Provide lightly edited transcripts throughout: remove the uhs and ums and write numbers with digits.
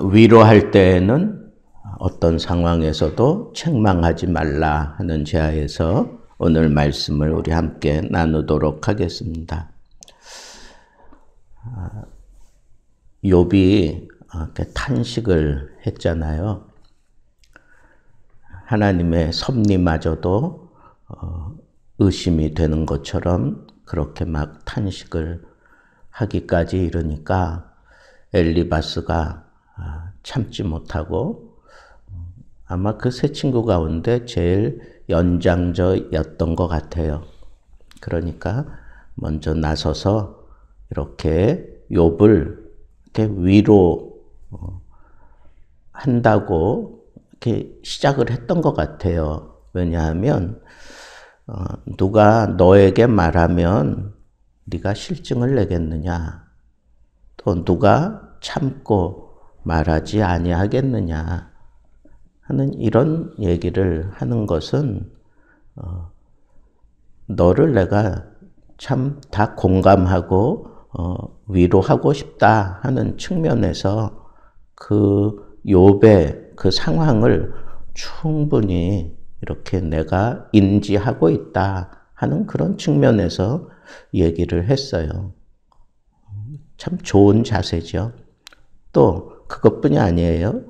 위로할 때에는 어떤 상황에서도 책망하지 말라 하는 제하에서 오늘 말씀을 우리 함께 나누도록 하겠습니다. 욥이 탄식을 했잖아요. 하나님의 섭리마저도 의심이 되는 것처럼 그렇게 막 탄식을 하기까지 이르니까 엘리바스가 참지 못하고 아마 그 세 친구 가운데 제일 연장자였던 것 같아요. 그러니까 먼저 나서서 이렇게 욥을 이렇게 위로한다고 이렇게 시작을 했던 것 같아요. 왜냐하면 누가 너에게 말하면 네가 실증을 내겠느냐? 또 누가 참고 말하지 아니하겠느냐 하는 이런 얘기를 하는 것은 너를 내가 참 다 공감하고 위로하고 싶다 하는 측면에서 그 욥의 그 상황을 충분히 이렇게 내가 인지하고 있다 하는 그런 측면에서 얘기를 했어요. 참 좋은 자세죠. 또 그것뿐이 아니에요.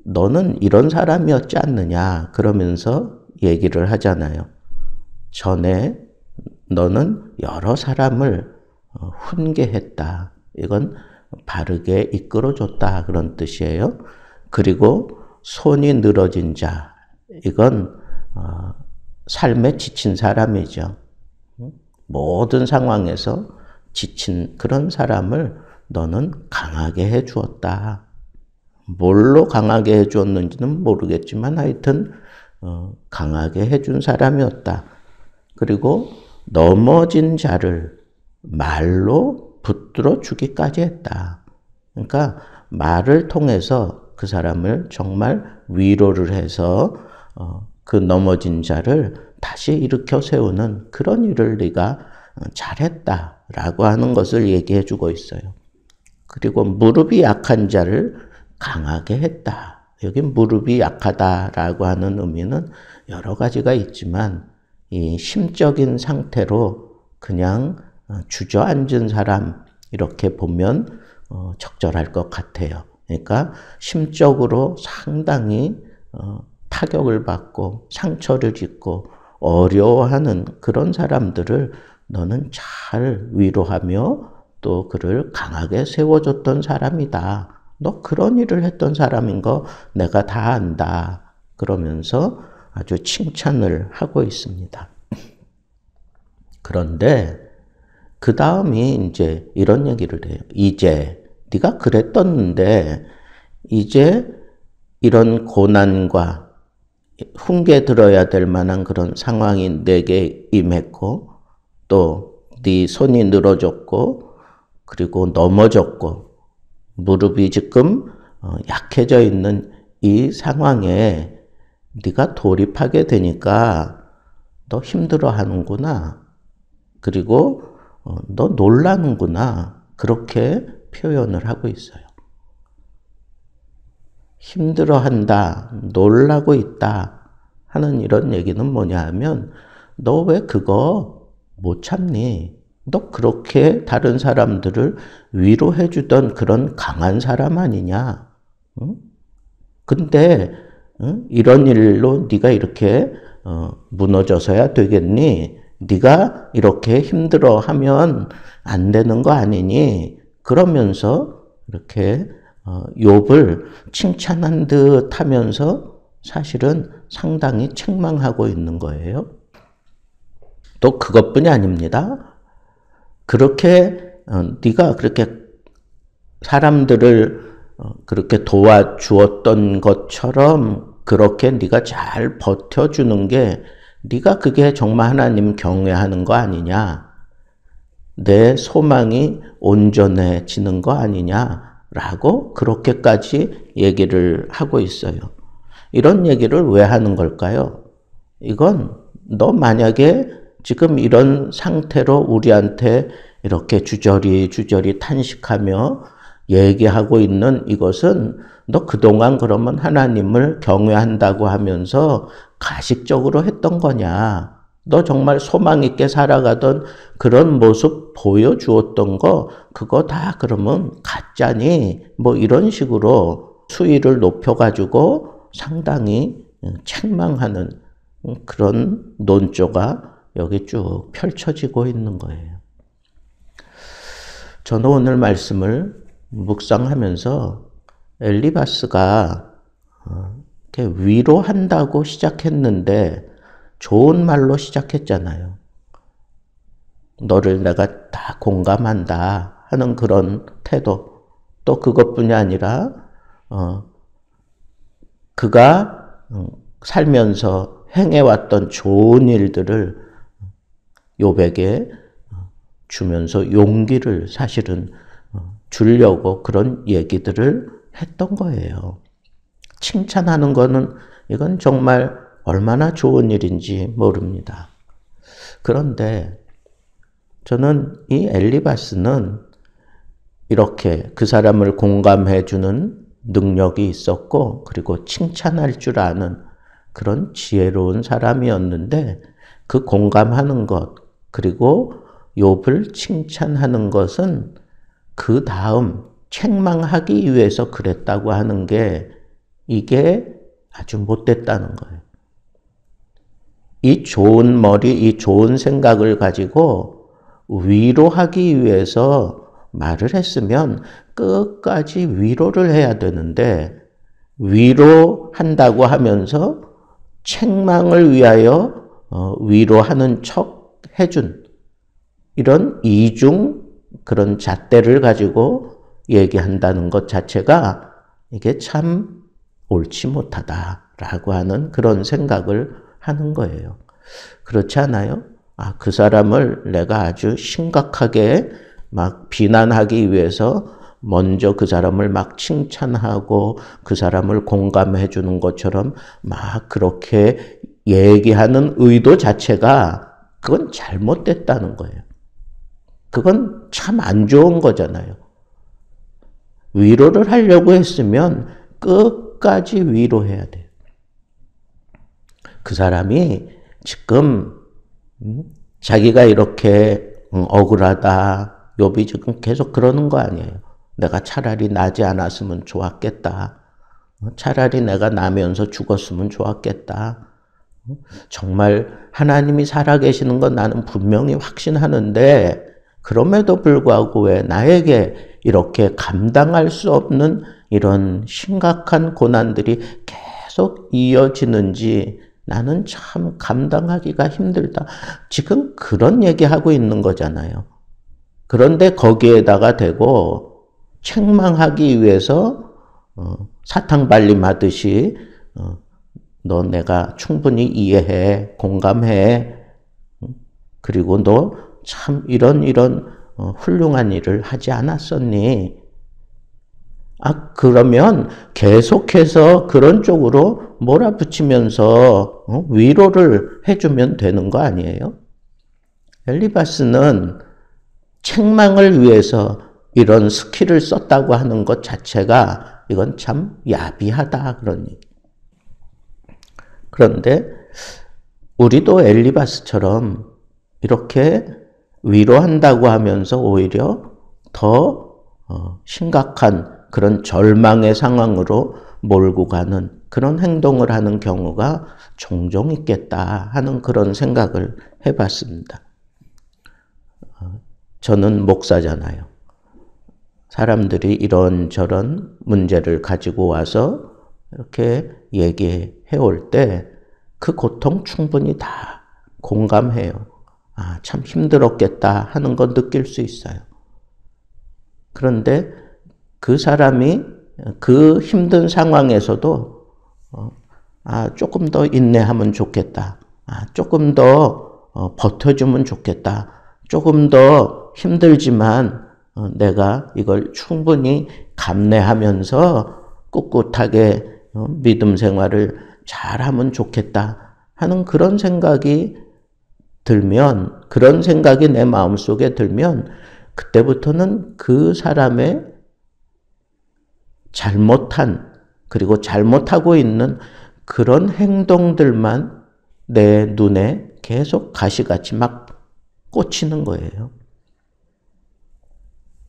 너는 이런 사람이었지 않느냐 그러면서 얘기를 하잖아요. 전에 너는 여러 사람을 훈계했다. 이건 바르게 이끌어줬다 그런 뜻이에요. 그리고 손이 늘어진 자, 이건 삶에 지친 사람이죠. 모든 상황에서 지친 그런 사람을 너는 강하게 해주었다. 뭘로 강하게 해주었는지는 모르겠지만 하여튼 강하게 해준 사람이었다. 그리고 넘어진 자를 말로 붙들어 주기까지 했다. 그러니까 말을 통해서 그 사람을 정말 위로를 해서 그 넘어진 자를 다시 일으켜 세우는 그런 일을 네가 잘했다라고 하는 것을 얘기해 주고 있어요. 그리고 무릎이 약한 자를 강하게 했다. 여기 무릎이 약하다라고 하는 의미는 여러 가지가 있지만 이 심적인 상태로 그냥 주저앉은 사람 이렇게 보면 적절할 것 같아요. 그러니까 심적으로 상당히 타격을 받고 상처를 입고 어려워하는 그런 사람들을 너는 잘 위로하며 또 그를 강하게 세워줬던 사람이다. 너 그런 일을 했던 사람인 거 내가 다 안다. 그러면서 아주 칭찬을 하고 있습니다. 그런데 그 다음이 이제 이런 얘기를 해요. 이제 네가 그랬었는데 이제 이런 고난과 훈계 들어야 될 만한 그런 상황이 내게 임했고 또 네 손이 늘어졌고 그리고 넘어졌고 무릎이 지금 약해져 있는 이 상황에 네가 돌입하게 되니까 너 힘들어하는구나. 그리고 너 놀라는구나. 그렇게 표현을 하고 있어요. 힘들어한다, 놀라고 있다 하는 이런 얘기는 뭐냐 하면 너 왜 그거 못 참니? 너 그렇게 다른 사람들을 위로해 주던 그런 강한 사람 아니냐? 응? 근데 이런 일로 네가 이렇게 무너져서야 되겠니? 네가 이렇게 힘들어하면 안 되는 거 아니니? 그러면서 이렇게 욥을 칭찬한 듯 하면서 사실은 상당히 책망하고 있는 거예요. 또 그것뿐이 아닙니다. 그렇게 네가 그렇게 사람들을 그렇게 도와주었던 것처럼 그렇게 네가 잘 버텨주는 게 네가 그게 정말 하나님 경외하는 거 아니냐? 내 소망이 온전해지는 거 아니냐라고 그렇게까지 얘기를 하고 있어요. 이런 얘기를 왜 하는 걸까요? 이건 너 만약에 지금 이런 상태로 우리한테 이렇게 주저리 탄식하며 얘기하고 있는 이것은 너 그동안 그러면 하나님을 경외한다고 하면서 가식적으로 했던 거냐? 너 정말 소망 있게 살아가던 그런 모습 보여주었던 거 그거 다 그러면 가짜니? 뭐 이런 식으로 수위를 높여가지고 상당히 책망하는 그런 논조가 여기 쭉 펼쳐지고 있는 거예요. 저는 오늘 말씀을 묵상하면서 엘리바스가 위로한다고 시작했는데 좋은 말로 시작했잖아요. 너를 내가 다 공감한다 하는 그런 태도. 또 그것뿐이 아니라 그가 살면서 행해왔던 좋은 일들을 욥에게 주면서 용기를 사실은 주려고 그런 얘기들을 했던 거예요. 칭찬하는 거는 이건 정말 얼마나 좋은 일인지 모릅니다. 그런데 저는 이 엘리바스는 이렇게 그 사람을 공감해주는 능력이 있었고 그리고 칭찬할 줄 아는 그런 지혜로운 사람이었는데 그 공감하는 것 그리고 욥을 칭찬하는 것은 그 다음 책망하기 위해서 그랬다고 하는 게 이게 아주 못됐다는 거예요. 이 좋은 머리, 이 좋은 생각을 가지고 위로하기 위해서 말을 했으면 끝까지 위로를 해야 되는데 위로한다고 하면서 책망을 위하여 위로하는 척 해준 이런 이중 그런 잣대를 가지고 얘기한다는 것 자체가 이게 참 옳지 못하다라고 하는 그런 생각을 하는 거예요. 그렇지 않아요? 그 사람을 내가 아주 심각하게 막 비난하기 위해서 먼저 그 사람을 막 칭찬하고 그 사람을 공감해 주는 것처럼 막 그렇게 얘기하는 의도 자체가 그건 잘못됐다는 거예요. 그건 참 안 좋은 거잖아요. 위로를 하려고 했으면 끝까지 위로해야 돼요. 그 사람이 지금 자기가 이렇게 억울하다, 욥이 지금 계속 그러는 거 아니에요. 내가 차라리 나지 않았으면 좋았겠다. 차라리 내가 나면서 죽었으면 좋았겠다. 정말 하나님이 살아계시는 건 나는 분명히 확신하는데 그럼에도 불구하고 왜 나에게 이렇게 감당할 수 없는 이런 심각한 고난들이 계속 이어지는지 나는 참 감당하기가 힘들다. 지금 그런 얘기하고 있는 거잖아요. 그런데 거기에다가 대고 책망하기 위해서 사탕 발림하듯이 너 내가 충분히 이해해, 공감해. 그리고 너 참 이런 훌륭한 일을 하지 않았었니? 그러면 계속해서 그런 쪽으로 몰아붙이면서 위로를 해주면 되는 거 아니에요? 엘리바스는 책망을 위해서 이런 스킬을 썼다고 하는 것 자체가 이건 참 야비하다 그런 얘기. 그런데 우리도 엘리바스처럼 이렇게 위로한다고 하면서 오히려 더 심각한 그런 절망의 상황으로 몰고 가는 그런 행동을 하는 경우가 종종 있겠다 하는 그런 생각을 해봤습니다. 저는 목사잖아요. 사람들이 이런저런 문제를 가지고 와서 이렇게 얘기해 올 때 그 고통 충분히 다 공감해요. 참 힘들었겠다 하는 거 느낄 수 있어요. 그런데 그 사람이 그 힘든 상황에서도 조금 더 인내하면 좋겠다. 조금 더 버텨주면 좋겠다. 조금 더 힘들지만 내가 이걸 충분히 감내하면서 꿋꿋하게 믿음 생활을 잘하면 좋겠다 하는 그런 생각이 들면, 그런 생각이 내 마음속에 들면 그때부터는 그 사람의 잘못한, 그리고 잘못하고 있는 그런 행동들만 내 눈에 계속 가시같이 막 꽂히는 거예요.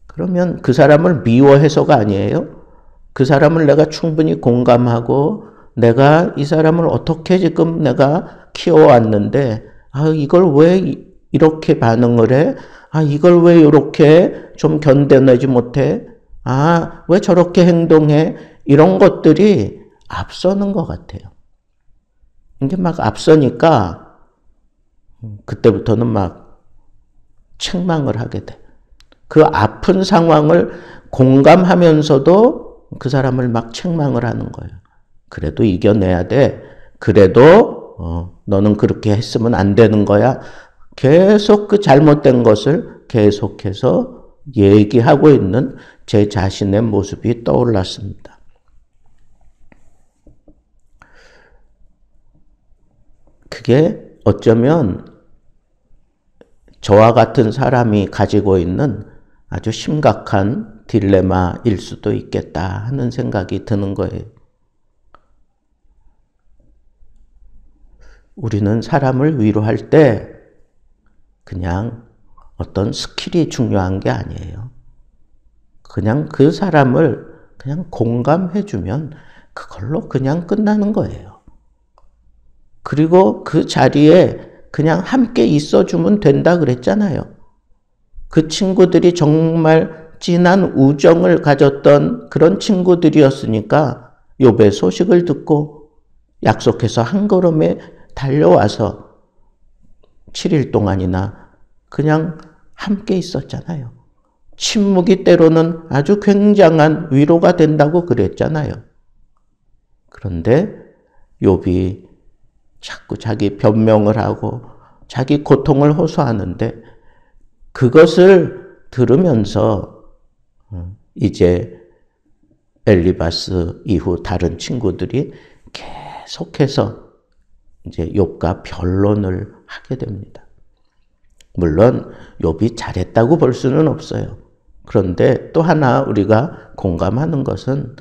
그러면 그 사람을 미워해서가 아니에요. 그 사람을 내가 충분히 공감하고 내가 이 사람을 어떻게 지금 내가 키워왔는데 이걸 왜 이렇게 반응을 해? 이걸 왜 이렇게 좀 견뎌내지 못해? 왜 저렇게 행동해? 이런 것들이 앞서는 것 같아요. 이게 막 앞서니까 그때부터는 막 책망을 하게 돼. 그 아픈 상황을 공감하면서도 그 사람을 막 책망을 하는 거예요. 그래도 이겨내야 돼. 그래도 너는 그렇게 했으면 안 되는 거야. 계속 그 잘못된 것을 계속해서 얘기하고 있는 제 자신의 모습이 떠올랐습니다. 그게 어쩌면 저와 같은 사람이 가지고 있는 아주 심각한 딜레마일 수도 있겠다 하는 생각이 드는 거예요. 우리는 사람을 위로할 때 그냥 어떤 스킬이 중요한 게 아니에요. 그냥 그 사람을 그냥 공감해주면 그걸로 그냥 끝나는 거예요. 그리고 그 자리에 그냥 함께 있어주면 된다 그랬잖아요. 그 친구들이 정말 진한 우정을 가졌던 그런 친구들이었으니까 욥의 소식을 듣고 약속해서 한 걸음에 달려와서 7일 동안이나 그냥 함께 있었잖아요. 침묵이 때로는 아주 굉장한 위로가 된다고 그랬잖아요. 그런데 욥이 자꾸 자기 변명을 하고 자기 고통을 호소하는데 그것을 들으면서 이제 엘리바스 이후 다른 친구들이 계속해서 이제 욥과 변론을 하게 됩니다. 물론 욥이 잘했다고 볼 수는 없어요. 그런데 또 하나 우리가 공감하는 것은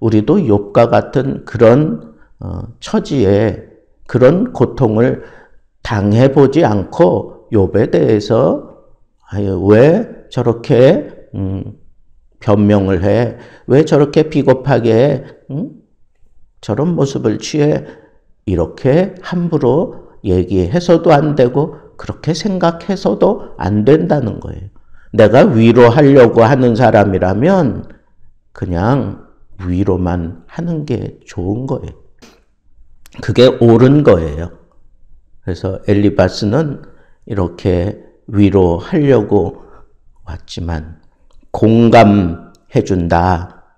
우리도 욥과 같은 그런 처지에 그런 고통을 당해보지 않고 욥에 대해서 왜 저렇게 변명을 해? 왜 저렇게 비겁하게 해? 저런 모습을 취해? 이렇게 함부로 얘기해서도 안 되고 그렇게 생각해서도 안 된다는 거예요. 내가 위로하려고 하는 사람이라면 그냥 위로만 하는 게 좋은 거예요. 그게 옳은 거예요. 그래서 엘리바스는 이렇게 위로하려고 왔지만 공감해준다.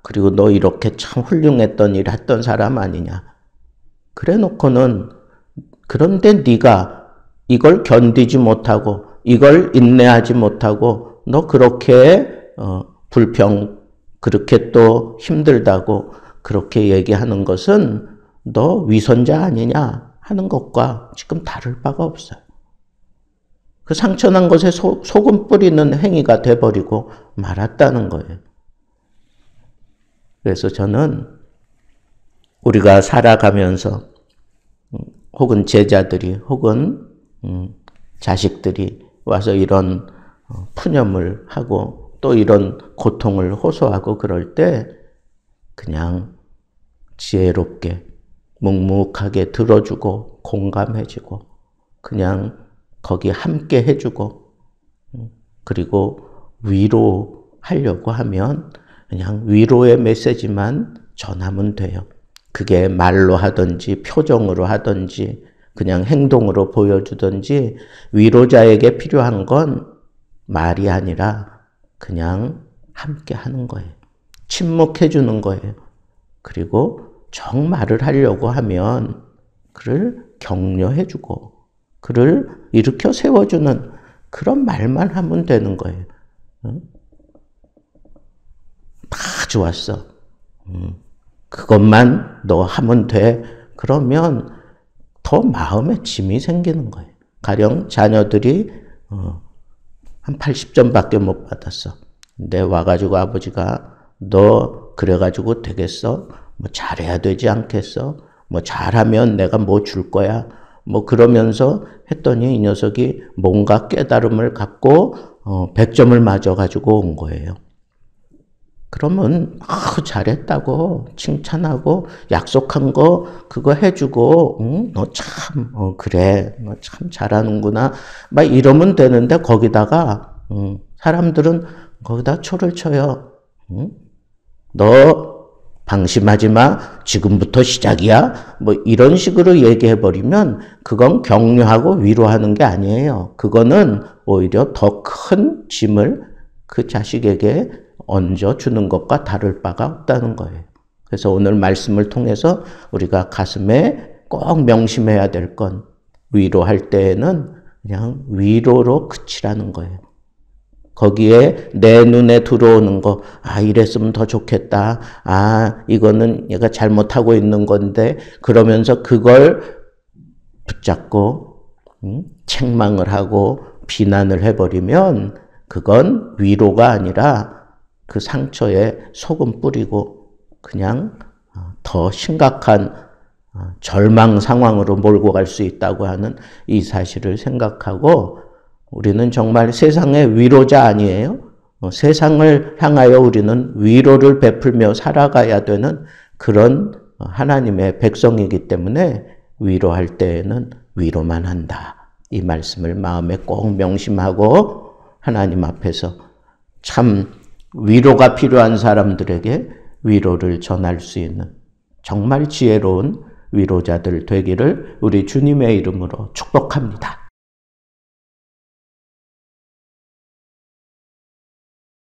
그리고 너 이렇게 참 훌륭했던 일 했던 사람 아니냐. 그래 놓고는 그런데 네가 이걸 견디지 못하고 이걸 인내하지 못하고 너 그렇게 그렇게 또 힘들다고 그렇게 얘기하는 것은 너 위선자 아니냐 하는 것과 지금 다를 바가 없어요. 그 상처난 것에 소금 뿌리는 행위가 돼버리고 말았다는 거예요. 그래서 저는 우리가 살아가면서 혹은 제자들이 혹은 자식들이 와서 이런 푸념을 하고 또 이런 고통을 호소하고 그럴 때 그냥 지혜롭게 묵묵하게 들어주고 공감해주고 그냥 거기 함께 해주고 그리고 위로하려고 하면 그냥 위로의 메시지만 전하면 돼요. 그게 말로 하든지 표정으로 하든지 그냥 행동으로 보여주든지 위로자에게 필요한 건 말이 아니라 그냥 함께 하는 거예요. 침묵해 주는 거예요. 그리고 정말을 하려고 하면 그를 격려해 주고 그를 일으켜 세워주는 그런 말만 하면 되는 거예요. 다 좋았어. 그것만 너 하면 돼. 그러면 더 마음에 짐이 생기는 거예요. 가령 자녀들이 한 80점밖에 못 받았어. 근데 와가지고 아버지가 너 그래가지고 되겠어? 뭐 잘해야 되지 않겠어? 뭐 잘하면 내가 뭐 줄 거야? 뭐 그러면서 했더니 이 녀석이 뭔가 깨달음을 갖고 100점을 맞아가지고 온 거예요. 그러면 잘했다고 칭찬하고 약속한 거 그거 해주고 너 참 그래 너 참 잘하는구나 막 이러면 되는데 거기다가 사람들은 거기다 초를 쳐요. 너 방심하지 마. 지금부터 시작이야. 뭐 이런 식으로 얘기해 버리면 그건 격려하고 위로하는 게 아니에요. 그거는 오히려 더 큰 짐을 그 자식에게 얹어주는 것과 다를 바가 없다는 거예요. 그래서 오늘 말씀을 통해서 우리가 가슴에 꼭 명심해야 될 건 위로할 때에는 그냥 위로로 그치라는 거예요. 거기에 내 눈에 들어오는 거, 이랬으면 더 좋겠다. 이거는 얘가 잘못하고 있는 건데, 그러면서 그걸 붙잡고, 책망을 하고 비난을 해버리면, 그건 위로가 아니라 그 상처에 소금 뿌리고, 그냥 더 심각한 절망 상황으로 몰고 갈 수 있다고 하는 이 사실을 생각하고, 우리는 정말 세상의 위로자 아니에요? 세상을 향하여 우리는 위로를 베풀며 살아가야 되는 그런 하나님의 백성이기 때문에 위로할 때에는 위로만 한다. 이 말씀을 마음에 꼭 명심하고 하나님 앞에서 참 위로가 필요한 사람들에게 위로를 전할 수 있는 정말 지혜로운 위로자들 되기를 우리 주님의 이름으로 축복합니다.